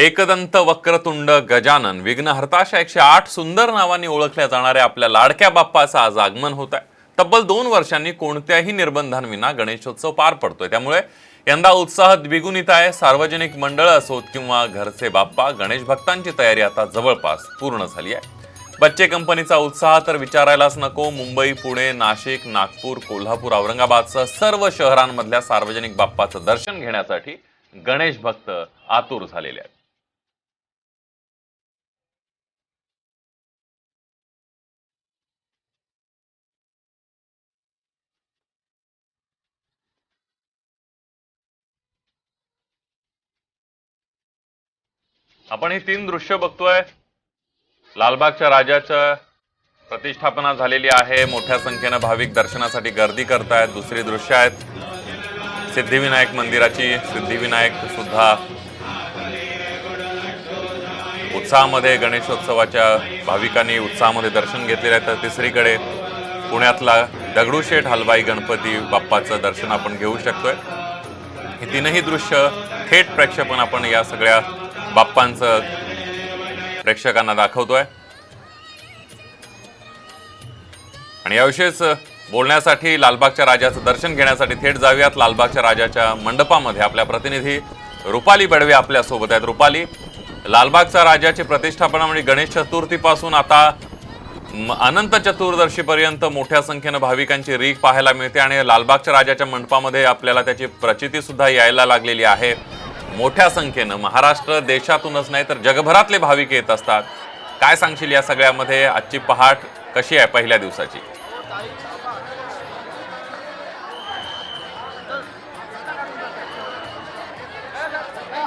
एकदंत वक्रतुंड गजानन विघ्नहर्ताशा 108 सुंदर नावांनी ओळखल्या जाणाऱ्या आपल्या लाडक्या बाप्पाचं आज आगमन होत आहे। तब्बल 2 वर्षांनी कोणत्याही निर्बंधांविना गणेशोत्सव पार पडतोय, त्यामुळे यंदा उत्साह द्विगुणित आहे। सार्वजनिक मंडळ असोत किंवा घरचे बाप्पा, गणेश भक्तांची तयारी आता जवळपास पूर्ण झाली आहे। बच्चे कंपनीचा उत्साह तर विचारायलाच नको। मुंबई, पुणे, नाशिक, नागपूर, कोल्हापूर, औरंगाबादसह सर्व शहरांमधल्या सार्वजनिक बाप्पाचं दर्शन घेण्यासाठी गणेश भक्त आतुर झालेले आहेत। आपण ही 3 दृश्य बघतोय। लालबागच्या राजाचं प्रतिष्ठापना झालेली आहे। मोठ्या संख्येने भाविक दर्शनासाठी गर्दी करतायत। दुसरी दृश्य आहेत सिद्धिविनायक मंदिराची। सिद्धिविनायक सुद्धा उत्साहामध्ये गणेशोत्सवाच्या भाविकांनी उत्साहामध्ये दर्शन घेतलेले आहे। तर तिसरीकडे पुण्यातला दगडूशेठ हलवाई गणपती बाप्पाचं दर्शन आपण घेऊ शकतोय। ही तीनही दृश्य थेट प्रेक्षेपण आपण या सगळ्या बाप्पांचं प्रेक्षकांना दाखवतोय। आणि याविषयीच बोलण्यासाठी, लालबागच्या राजाचं दर्शन घेण्यासाठी थेट जाऊयात लालबागच्या राजाच्या मंडपामध्ये। आपल्या प्रतिनिधी रुपाली बडवे आपल्या सोबत आहेत। रुपाली, लालबागच्या राजाची प्रतिष्ठापना म्हणजे गणेश चतुर्थीपासून आता अनंत चतुर्दशी पर्यंत मोठ्या संख्येने भाविकांची रीघ पाहायला मिळते आणि लालबागच्या राजाच्या मंडपामध्ये आपल्याला त्याची प्रचिती सुद्धा यायला लागलेली आहे। मोठ्या संख्येने महाराष्ट्र देशातूनच नाही तर जगभरातले भाविक येत असतात। काय सांगशील या सगळ्यामध्ये? आजची पहाट कशी आहे पहिल्या दिवसाची?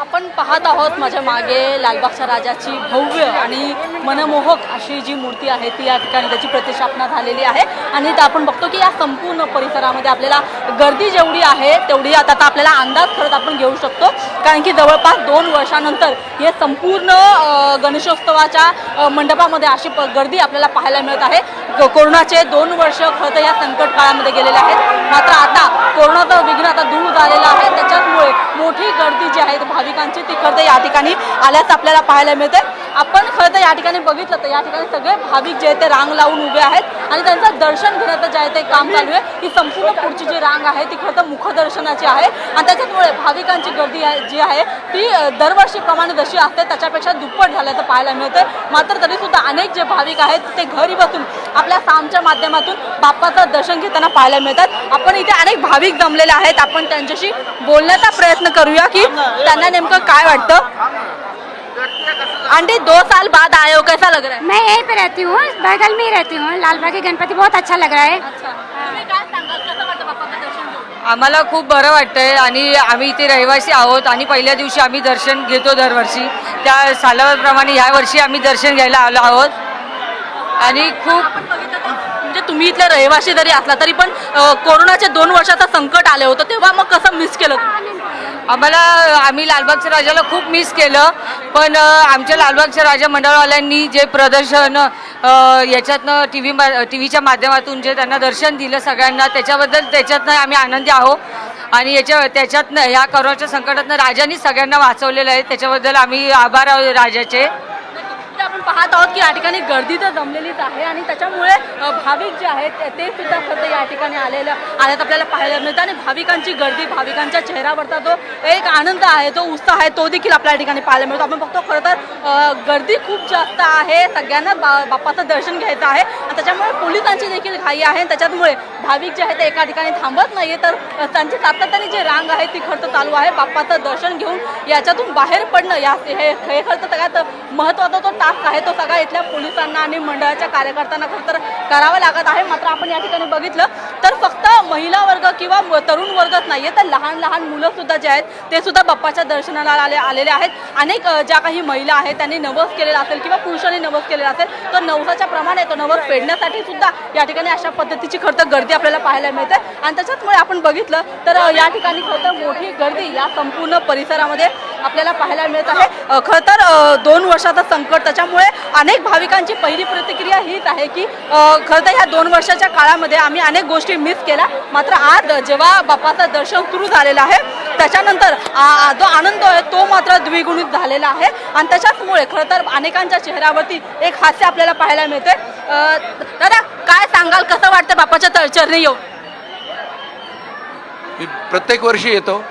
आपण पाहत आहोत माझ्या मागे लालबागच्या राजाची भव्य आणि मनमोहक अशी जी मूर्ती आहे ती या ठिकाणी त्याची प्रतिष्ठापना झालेली आहे। आणि आपण बघतो की या संपूर्ण परिसरामध्ये आपल्याला गर्दी जेवढी आहे तेवढी आता आपल्याला अंदाज खरंच आपण घेऊ शकतो, कारण की जवळपास 2 वर्षानंतर हे संपूर्ण गणेशोत्सवाच्या मंडपामध्ये अशी गर्दी आपल्याला पाहायला मिळत आहे। कोरोनाचे 2 वर्ष खरं तर या संकट काळामध्ये गेलेले आहेत, मात्र आता कोरोनाचं विघ्न आता दूर झालेलं आहे। त्याच्यामुळे मोठी गर्दी जी आहे भाविकांची ती खरं तर या ठिकाणी आल्यास आपल्याला पाहायला मिळते। आपण खरं तर या ठिकाणी बघितलं तर या ठिकाणी सगळे भाविक जे आहेत ते रांग लावून उभे आहेत आणि त्यांचं दर्शन घेण्याचं जे आहे ते काम चालू आहे। ही संपूर्ण पुढची जी रांग आहे ती खरं तर मुखदर्शनाची आहे आणि त्याच्यामुळे भाविकांची गर्दी जी आहे ती दरवर्षीप्रमाणे जशी असते त्याच्यापेक्षा दुप्पट झाल्याचं पाहायला मिळतं। मात्र तरी सुद्धा अनेक जे भाविक आहेत ते घरी बसून आपल्या सामच्या माध्यमातून बाप्पाचं दर्शन घेताना पाहायला मिळतात। आपण इथे अनेक भाविक जमलेले आहेत, आपण त्यांच्याशी बोलण्याचा प्रयत्न करूया की त्यांना नेमकं काय वाटतं। आंटी, 2 साल बाद आए हो, कैसा लग रहा है? मैं यहीं पे रहती हूँ, बगल में ही रहती हूँ। लालबाग के गणपति बहुत अच्छा लग रहा है। आम्हाला खूप बरं वाटतंय आणि आम्ही इथे रहिवासी आहोत आणि पहिल्या दिवशी आम्ही दर्शन घेतो दरवर्षी, त्या सालाप्रमाणे ह्या वर्षी आम्ही दर्शन घ्यायला आलो आहोत। आणि खूप म्हणजे तुम्ही इथले रहिवासी जरी असला तरी पण कोरोनाचे 2 वर्षाचं संकट आले होतं तेव्हा मग कसं मिस केलं? आम्ही लालबागच्या राजाला खूप मिस केलं, पण आमच्या लालबागच्या राजा मंडळवाल्यांनी जे प्रदर्शन याच्यातनं टीव्हीच्या माध्यमातून जे त्यांना दर्शन दिलं सगळ्यांना, त्याच्यातनं आम्ही आनंदी आहोत। आणि त्याच्यातनं ह्या कोरोनाच्या संकटातनं राजांनी सगळ्यांना वाचवलेलं आहे, त्याच्याबद्दल आम्ही आभार आहोत राजाचे। आपण पाहत आहोत की या ठिकाणी गर्दी तर जमलेलीच आहे आणि त्याच्यामुळे भाविक जे आहेत ते सुद्धा खरं या ठिकाणी आल्यात आपल्याला पाहायला मिळतं। आणि भाविकांची गर्दी, भाविकांच्या चेहऱ्यावरचा जो एक आनंद आहे, तो उत्साह आहे, तो देखील आपल्या ठिकाणी पाहायला मिळतो। आपण बघतो खरं तर गर्दी खूप जास्त आहे, सगळ्यांना बाप्पाचं दर्शन घ्यायचं आहे आणि त्याच्यामुळे पोलिसांची देखील घाई आहे। त्याच्यामुळे भाविक जे आहेत ते एका ठिकाणी थांबत नाहीये, तर त्यांची सातत्याने जी रांग आहे ती खरं चालू आहे। बाप्पाचं दर्शन घेऊन याच्यातून बाहेर पडणं हे खरं तर सगळ्यात महत्त्वाचा तो टास्क आहे, तो सगळा इथल्या पोलिसांना आणि मंडळाच्या कार्यकर्त्यांना खरं तर करावा लागत आहे। मात्र आपण या ठिकाणी बघितलं तर फक्त महिला वर्ग किंवा तरुण वर्गच नाहीये, तर लहान लहान मुलं सुद्धा जे आहेत ते सुद्धा बाप्पाच्या दर्शनाला आलेले आहेत। अनेक ज्या काही महिला आहेत त्यांनी नवस केलेला असेल किंवा पुरुषांनी नवस केलेला असेल, तर नवसाच्या प्रमाणे तो नवस फेडण्यासाठी सुद्धा या ठिकाणी अशा पद्धतीची खरं तर गर्दी आपल्याला पाहायला मिळते। आणि त्याच्यामुळे आपण बघितलं तर या ठिकाणी खरं तर मोठी गर्दी या संपूर्ण परिसरामध्ये आपल्याला पाहायला मिळत आहे. खरं तर 2 वर्षाचं संकट, त्याच्यामुळे अनेक भाविकांची पहिली प्रतिक्रिया हीच आहे की खरं तर ह्या 2 वर्षाच्या काळामध्ये आम्ही अनेक गोष्टी मिस केल्या, मात्र आज जेव्हा बाप्पाचं दर्शन सुरू झालेलं आहे त्याच्यानंतर जो आनंद आहे तो मात्र द्विगुणित झालेला आहे आणि त्याच्याचमुळे खरं तर अनेकांच्या चेहऱ्यावरती एक हास्य आपल्याला पाहायला मिळते. दादा, काय सांगाल, कसं वाटतं बाप्पाच्या चरणी येऊन? मी प्रत्येक वर्षी येतो.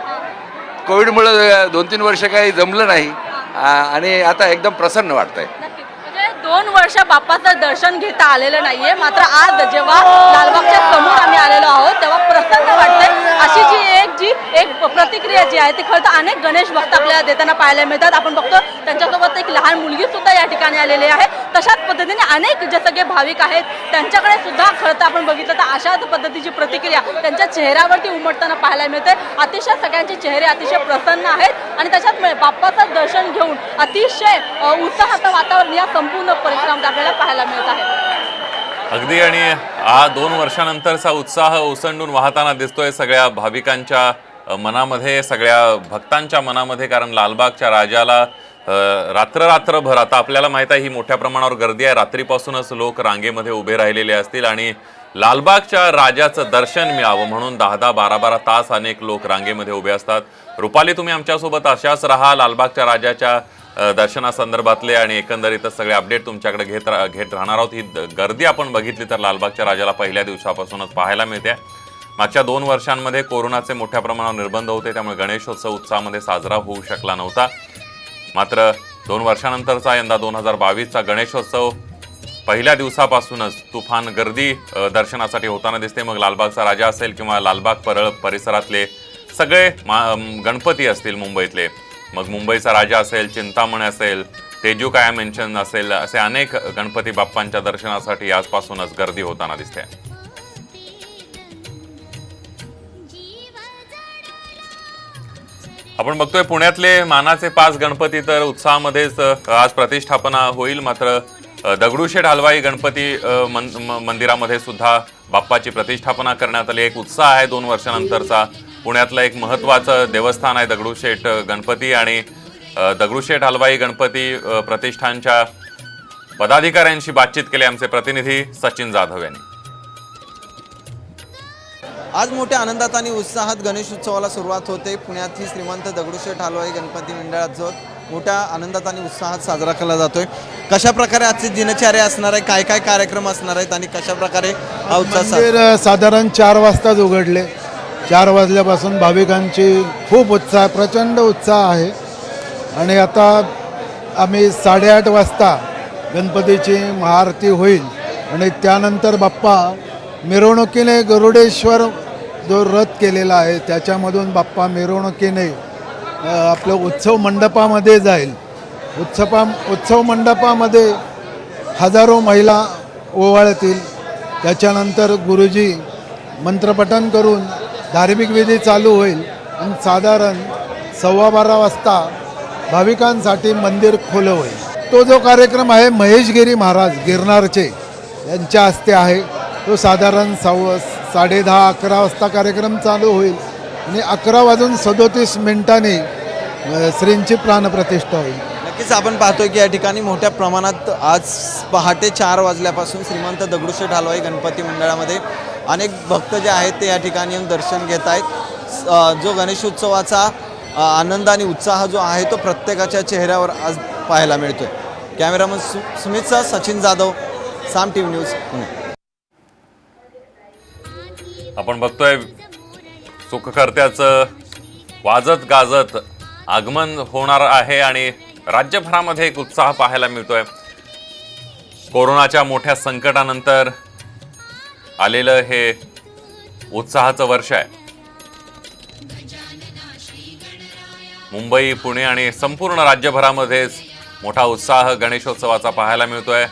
कोविडमुळे 2-3 वर्ष काही जमलं नाही आणि आता एकदम प्रसन्न वाटतंय. नक्कीच. म्हणजे 2 वर्ष बाप्पाचं दर्शन घेता आलेलं नाहीये, मात्र आज जेव्हा लालबागच्या समोर आम्ही आलेलो आहोत तेव्हा प्रसन्न वाटतंय. अशी जी एक प्रतिक्रिया जी आहे ती खरं तर अनेक गणेश भक्त आपल्याला देताना पाहायला मिळतात. आपण बघतो त्यांच्यासोबत एक लहान मुलगी सुद्धा या ठिकाणी आलेली आहे. तशाच पद्धतीने अनेक जे सगळे भाविक आहेत त्यांच्याकडे सुद्धा खरं तर आपण बघितलं तर अशाच पद्धतीची प्रतिक्रिया त्यांच्या चेहऱ्यावरती उमटताना पाहायला मिळते. अतिशय सगळ्यांचे चेहरे अतिशय प्रसन्न आहेत आणि त्याच्यामुळे बाप्पाचं दर्शन घेऊन अतिशय उत्साहाचं वातावरण या संपूर्ण परिसरामध्ये आपल्याला पाहायला मिळत आहे. अगदी, आणि हा 2 वर्षानंतरचा उत्साह ओसंडून वाहताना दिसतोय सगळ्या भाविकांच्या मनामध्ये, सगळ्या भक्तांच्या मनामध्ये. कारण लालबागच्या राजाला रात्रभर, आता आपल्याला माहित आहे ही मोठ्या प्रमाणावर गर्दी आहे, रात्रीपासूनच लोक रांगेमध्ये उभे राहिलेले असतील आणि लालबागच्या राजाचं दर्शन मिळावं म्हणून 10-10, 12-12 तास अनेक लोक रांगेमध्ये उभे असतात. रुपाली, तुम्ही आमच्यासोबत अशाच राहा. लालबागच्या राजाच्या दर्शनासंदर्भातले आणि एकंदरीतच सगळे अपडेट तुमच्याकडे घेत राहणार आहोत. ही गर्दी आपण बघितली तर लालबागच्या राजाला पहिल्या दिवसापासूनच पाहायला मिळते. मागच्या 2 वर्षांमध्ये कोरोनाचे मोठ्या प्रमाणावर निर्बंध होते, त्यामुळे गणेशोत्सव उत्साहामध्ये साजरा होऊ शकला नव्हता. मात्र 2 वर्षानंतरचा यंदा 2022चा गणेशोत्सव पहिल्या दिवसापासूनच तुफान गर्दी दर्शनासाठी होताना दिसते. मग लालबागचा राजा असेल किंवा लालबाग परळ परिसरातले सगळे गणपती असतील मुंबईतले, मग मुंबईचा राजा असेल, चिंतामणी असेल, तेजू काया मेन्शन असेल, असे अनेक गणपती बाप्पांच्या दर्शनासाठी आजपासूनच गर्दी होताना दिसते. आपण बघतोय पुण्यातले मानाचे 5 गणपती तर उत्साहामध्येच आज प्रतिष्ठापना होईल. मात्र दगडूशेठ हलवाई गणपती मंदिरामध्ये सुद्धा बाप्पाची प्रतिष्ठापना करण्यात आली. एक उत्साह आहे 2 वर्षानंतरचा. पुण्यातलं एक महत्त्वाचं देवस्थान आहे दगडूशेठ गणपती आणि दगडूशेठ हलवाई गणपती प्रतिष्ठानच्या पदाधिकाऱ्यांशी बातचीत केली आमचे प्रतिनिधी सचिन जाधव यांनी. आज मोठ्या आनंदात आणि उत्साहात गणेश उत्सवाला सुरुवात होते. पुण्यातील श्रीमंत दगडूशेठ हलवाई गणपती मंडळात जो मोठ्या आनंदात आणि उत्साहात साजरा केला जातोय. कशा प्रकारे आजची दिनचर्या असणार आहे, काय काय कार्यक्रम असणार आहेत आणि कशा प्रकारे हा उत्साह मंदिर साधारण 4 वाजताच उघडले. 4 वाजल्यापासून भाविकांची खूप उत्साह, प्रचंड उत्साह आहे आणि आता आम्ही 8:30 वाजता गणपतीची महाआरती होईल आणि त्यानंतर बाप्पा मिरवणुकीने गरुडेश्वर जो रथ केलेला आहे त्याच्यामधून बाप्पा मिरवणुकीने आपलं उत्सव मंडपामध्ये जाईल. उत्सव मंडपामध्ये हजारो महिला ओवाळतील. त्याच्यानंतर गुरुजी मंत्रपठण करून धार्मिक विधी चालू होईल आणि साधारण 12:15 वाजता भाविकांसाठी मंदिर खुलं होईल. तो जो कार्यक्रम आहे महेशगिरी महाराज गिरनारचे यांच्या हस्ते आहे. तो साधारण 10:30-11 वाजता कार्यक्रम चालू होईल आणि 11:37 श्रींची प्राणप्रतिष्ठा होईल. नक्कीच आपण पाहतोय की या ठिकाणी मोठ्या प्रमाणात आज पहाटे 4 वाजल्यापासून श्रीमंत दगडूशेठ हलवाई गणपती मंडळामध्ये अनेक भक्त जे आहेत ते या ठिकाणी येऊन दर्शन घेत आहेत. जो गणेशोत्सवाचा आनंद आणि उत्साह जो आहे तो प्रत्येकाच्या चेहऱ्यावर आज पाहायला मिळतोय. कॅमेरामन सुमितचा सचिन जाधव, साम TV न्यूज, पुणे. आपण बघतोय सुखकर्त्याचं वाजत गाजत आगमन होणार आहे आणि राज्यभरामध्ये एक उत्साह पाहायला मिळतोय. कोरोनाच्या मोठ्या संकटानंतर आलेलं हे उत्साहाचं वर्ष आहे. मुंबई, पुणे आणि संपूर्ण राज्यभरामध्येच मोठा उत्साह गणेशोत्सवाचा पाहायला मिळतोय.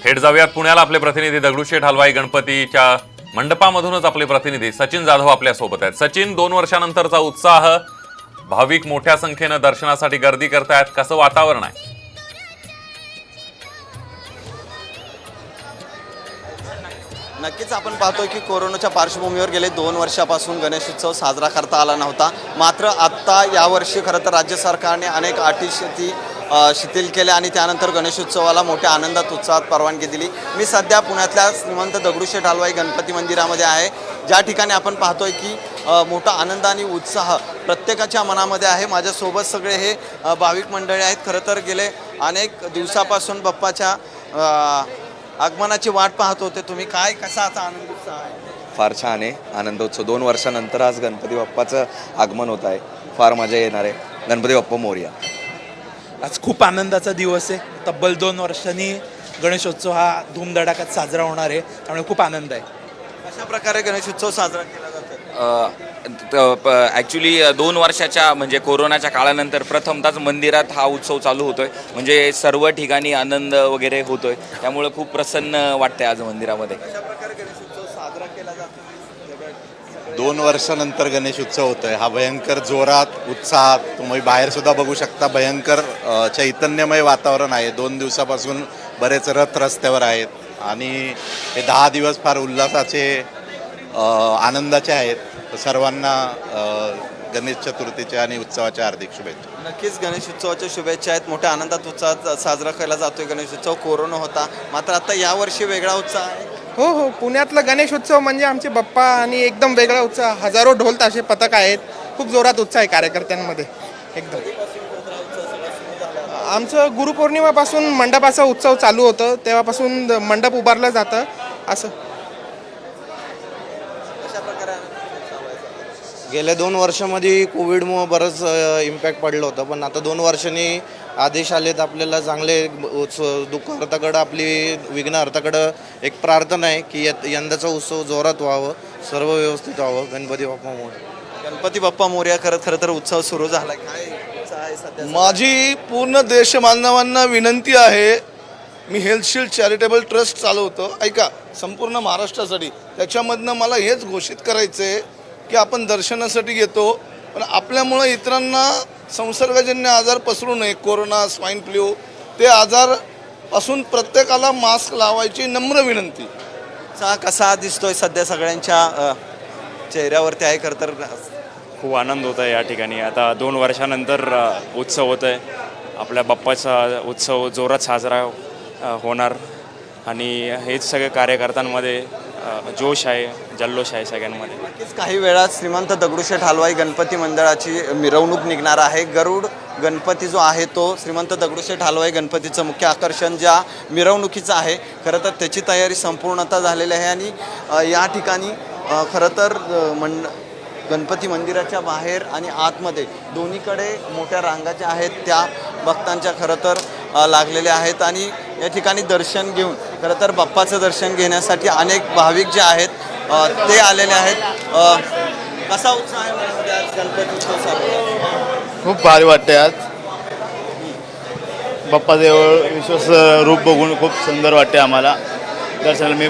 थेट जाऊयात पुण्याला. आपले प्रतिनिधी दगडूशेठ हलवाई गणपतीच्या मंडपामधूनच आपले प्रतिनिधी सचिन जाधव आपल्या सोबत आहेत. सचिन, 2 वर्षानंतरचा उत्साह, भाविक मोठ्या संख्येनं दर्शनासाठी गर्दी करतायत, कसं वातावरण आहे? नक्कीच आपण पाहतोय की कोरोनाच्या पार्श्वभूमीवर गेले 2 वर्षापासून गणेशोत्सव साजरा करता आला नव्हता. मात्र आत्ता यावर्षी खरं तर राज्य सरकारने अनेक अटी शिथिल केल्या आणि त्यानंतर गणेशोत्सवाला मोठ्या आनंदात उत्साहात परवानगी दिली. मी सध्या पुण्यातल्या श्रीमंत दगडूशेठ हलवाई गणपती मंदिरामध्ये आहे, ज्या ठिकाणी आपण पाहतोय की मोठा आनंद आणि उत्साह प्रत्येकाच्या मनामध्ये आहे. माझ्यासोबत सगळे हे भाविक मंडळी आहेत. खरं तर गेले अनेक दिवसापासून बाप्पाच्या आगमनाची वाट पाहत होते. तुम्ही काय कसा आता आनंद उत्साह आहे? फार छान आहे आनंदोत्सव. 2 वर्षानंतर आज गणपती बाप्पाचं आगमन होत आहे. फार मजा येणार आहे. गणपती बाप्पा मोरया. आज खूप आनंदाचा दिवस आहे. तब्बल 2 वर्षांनी गणेशोत्सव हा धूमधडाक्यात साजरा होणार आहे, त्यामुळे खूप आनंद आहे. कशा प्रकारे गणेशोत्सव साजरा केला जातो? ॲक्च्युली 2 वर्षाच्या म्हणजे कोरोनाच्या काळानंतर प्रथमतःच मंदिरात हा उत्सव चालू होतोय. म्हणजे सर्व ठिकाणी आनंद वगैरे होतोय, त्यामुळे खूप प्रसन्न वाटतंय आज मंदिरामध्ये. कशा प्रकारे गणेशोत्सव साजरा केला जातो? 2 वर्षानंतर गणेश उत्सव होतोय. हा भयंकर जोरात उत्साहात तुम्ही बाहेर सुद्धा बघू शकता. भयंकर चैतन्यमय वातावरण आहे. 2 दिवसापासून बरेच रथ रस्त्यावर आहेत आणि हे 10 दिवस फार उल्हासाचे आनंदाचे आहेत. सर्वांना गणेश चतुर्थीच्या आणि उत्सवाच्या हार्दिक शुभेच्छा. नक्कीच गणेश उत्सवाच्या शुभेच्छा आहेत. मोठ्या आनंदात उत्साहात साजरा केला जातोय गणेश उत्सव. कोरोना होता मात्र आता यावर्षी वेगळा उत्साह आहे. हो, पुण्यातला गणेशोत्सव म्हणजे आमचे बाप्पा आणि एकदम वेगळा उत्साह. हजारो ढोल ताशे पथक आहेत. खूप जोरात उत्साह आहे कार्यकर्त्यांमध्ये एकदम. आमचं गुरुपौर्णिमापासून मंडपाचा उत्सव चालू होतं, तेव्हापासून मंडप उभारलं जातं असं. गेल्या 2 वर्षामध्ये कोविडमुळं बरंच इम्पॅक्ट पडलं होतं, पण आता 2 वर्षांनी आदेश आलेत आपल्याला चांगले दुःखहर्ताकडं आपली विघ्नहर्ताकडं एक प्रार्थना आहे की यंदाचा उत्सव जोरात व्हावं, सर्व व्यवस्थित व्हावं. गणपती बाप्पा मोरया. गणपती बाप्पा मोरया. खरं तर उत्सव सुरू झाला. काय उत्साह आहे सध्या? माझी पूर्ण देश बांधवांना विनंती आहे. मी हेल्थशील्ड चॅरिटेबल ट्रस्ट चालवतो, ऐका, संपूर्ण महाराष्ट्रासाठी. त्याच्यामधनं मला हेच घोषित करायचं आहे की आपण दर्शनासाठी घेतो, पण आपल्यामुळं इतरांना संसर्गजन्य आजार पसरू नये. कोरोना, स्वाईन फ्लू, ते आजारपासून प्रत्येकाला मास्क लावायची नम्र विनंती. उत्साह कसा दिसतोय सध्या सगळ्यांच्या चेहऱ्यावरती आहे? खरं तर खूप आनंद होत आहे या ठिकाणी. आता 2 वर्षानंतर उत्सव होत आहे. आपल्या बाप्पाचा उत्सव जोरात साजरा होणार आणि हेच सगळे कार्यकर्त्यांमध्ये जोश आहे, जल्लोष आहे सगळ्यांमध्ये. नक्कीच काही वेळात श्रीमंत दगडूशेठ हलवाई गणपती मंडळाची मिरवणूक निघणार आहे. गरुड गणपती जो आहे तो श्रीमंत दगडूशेठ हलवाई गणपतीचं मुख्य आकर्षण ज्या मिरवणुकीचं आहे. खरं तर त्याची तयारी संपूर्णतः झालेली आहे आणि या ठिकाणी खरं तर गणपती मंदिराच्या बाहेर आणि आतमध्ये दोन्हीकडे मोठ्या रांगाच्या आहेत, त्या भक्तांच्या खरं तर लागलेल्या आहेत आणि या ठिकाणी दर्शन घेऊन खरं तर बाप्पाचं दर्शन घेण्यासाठी अनेक भाविक जे आहेत ते आलेले आहेत. कसा उत्साह आहे आज गणपती उत्सव? खूप भारी वाटते. आज बाप्पाचं विश्वास रूप बघून खूप सुंदर वाटते आम्हाला. दर्शनाला मी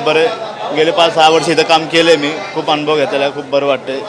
गेले 5-6 वर्ष इथं काम केलं आहे. मी खूप अनुभव घेतलेला आहे. खूप बरं वाटते.